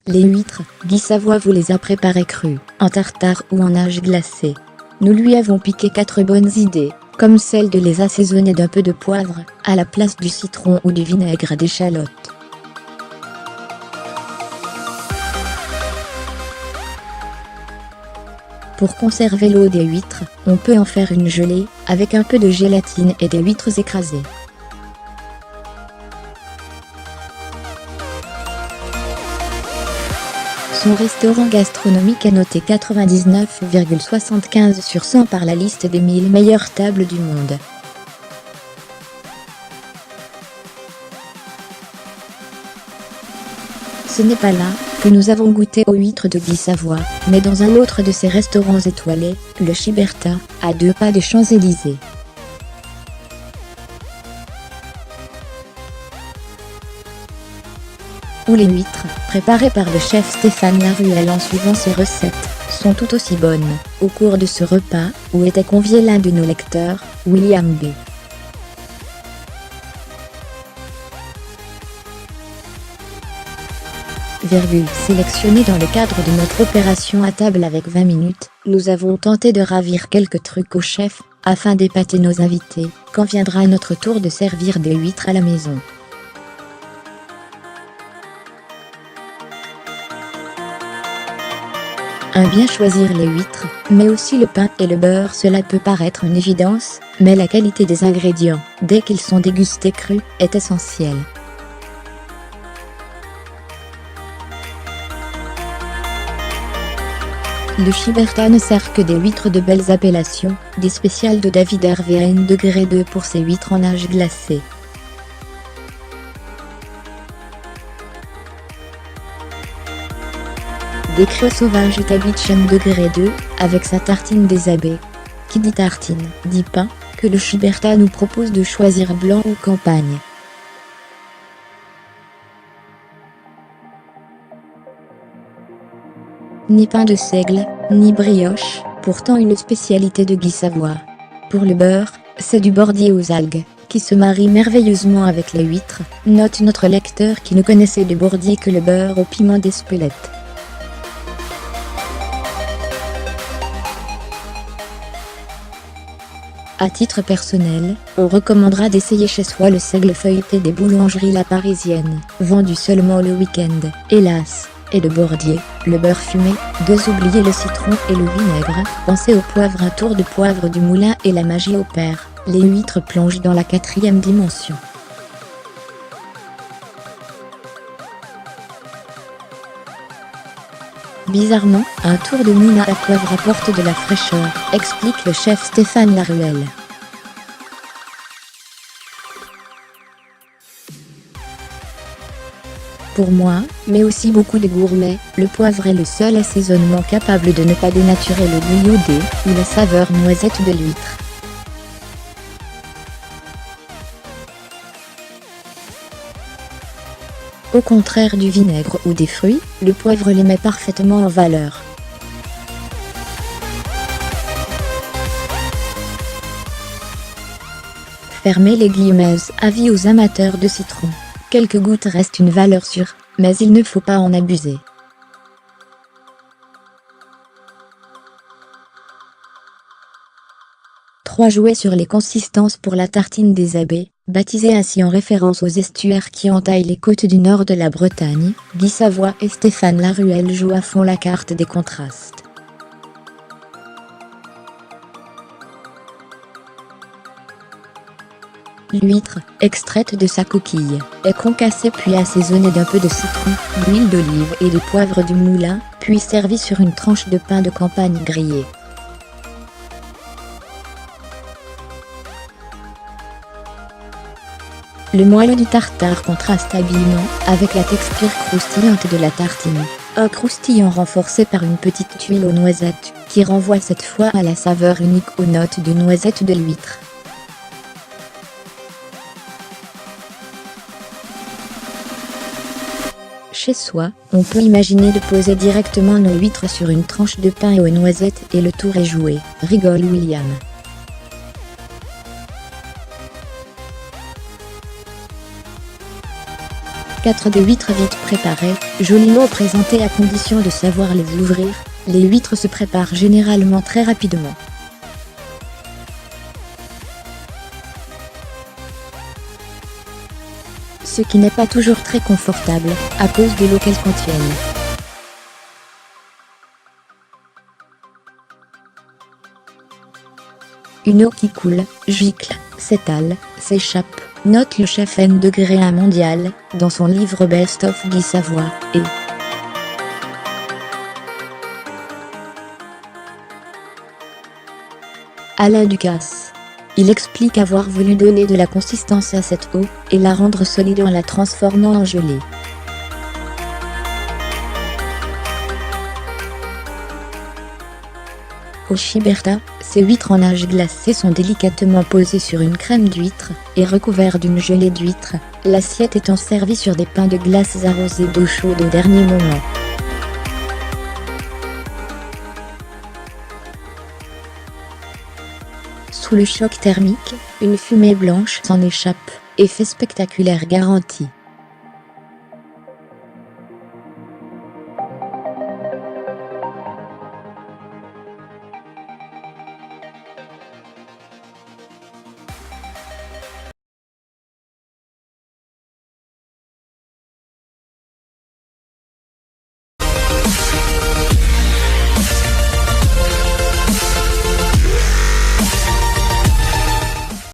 Les huîtres, Guy Savoie vous les a préparées crues, en tartare ou en nage glacé. Nous lui avons piqué 4 bonnes idées, comme celle de les assaisonner d'un peu de poivre, à la place du citron ou du vinaigre d'échalote. Pour conserver l'eau des huîtres, on peut en faire une gelée, avec un peu de gélatine et des huîtres écrasées. Son restaurant gastronomique a noté 99,75 sur 100 par la liste des 1000 meilleures tables du monde. Ce n'est pas là que nous avons goûté aux huîtres de Guy Savoie, mais dans un autre de ses restaurants étoilés, le Chiberta, à 2 pas des Champs-Élysées. Où les huîtres, préparées par le chef Stéphane Laruelle en suivant ses recettes, sont tout aussi bonnes. Au cours de ce repas, où était convié l'un de nos lecteurs, William B. Sélectionné dans le cadre de notre opération à table avec 20 minutes, nous avons tenté de ravir quelques trucs au chef, afin d'épater nos invités, quand viendra notre tour de servir des huîtres à la maison. Bien choisir les huîtres, mais aussi le pain et le beurre, cela peut paraître une évidence, mais la qualité des ingrédients, dès qu'ils sont dégustés crus, est essentielle. Le Chiberta ne sert que des huîtres de belles appellations, des spéciales de David Hervé degré 2 pour ses huîtres en nage glacé. Des creux sauvages Tabitchen degré 2, avec sa tartine des abbés. Qui dit tartine, dit pain, que le Chiberta nous propose de choisir blanc ou campagne. Ni pain de seigle, ni brioche, pourtant une spécialité de Guy Savoie. Pour le beurre, c'est du bordier aux algues, qui se marie merveilleusement avec les huîtres, note notre lecteur qui ne connaissait de bordier que le beurre au piment d'Espelette. À titre personnel, on recommandera d'essayer chez soi le seigle feuilleté des boulangeries La Parisienne, vendu seulement le week-end, hélas. Et de bordier, le beurre fumé, 2 oubliez le citron et le vinaigre, pensez au poivre, un tour de poivre du moulin et la magie opère, les huîtres plongent dans la 4e dimension. Bizarrement, un tour de moulin à poivre apporte de la fraîcheur, explique le chef Stéphane Laruelle. Pour moi, mais aussi beaucoup de gourmets, le poivre est le seul assaisonnement capable de ne pas dénaturer le goût iodé ou la saveur noisette de l'huître. Au contraire du vinaigre ou des fruits, le poivre les met parfaitement en valeur. Fermez les guillemets, avis aux amateurs de citron. Quelques gouttes restent une valeur sûre, mais il ne faut pas en abuser. Trois jouets sur les consistances pour la tartine des abbés, baptisée ainsi en référence aux estuaires qui entaillent les côtes du nord de la Bretagne. Guy Savoie et Stéphane Laruelle jouent à fond la carte des contrastes. L'huître, extraite de sa coquille, est concassée puis assaisonnée d'un peu de citron, d'huile d'olive et de poivre du moulin, puis servie sur une tranche de pain de campagne grillé. Le moelleux du tartare contraste habilement avec la texture croustillante de la tartine. Un croustillant renforcé par une petite tuile aux noisettes, qui renvoie cette fois à la saveur unique aux notes de noisette de l'huître. Chez soi, on peut imaginer de poser directement nos huîtres sur une tranche de pain aux noisettes et le tour est joué, rigole William. 4 des huîtres vite préparées, joliment présentées à condition de savoir les ouvrir. Les huîtres se préparent généralement très rapidement. Ce qui n'est pas toujours très confortable, à cause de l'eau qu'elles contiennent. Une eau qui coule, gicle, s'étale, s'échappe, note le chef N degré 1 mondial, dans son livre Best of Guy Savoy, et Alain Ducasse. Il explique avoir voulu donner de la consistance à cette eau, et la rendre solide en la transformant en gelée. Au Chiberta, ces huîtres en nage glacée sont délicatement posées sur une crème d'huître, et recouvertes d'une gelée d'huître, l'assiette étant servie sur des pains de glace arrosés d'eau chaude au dernier moment. Sous le choc thermique, une fumée blanche s'en échappe, effet spectaculaire garanti.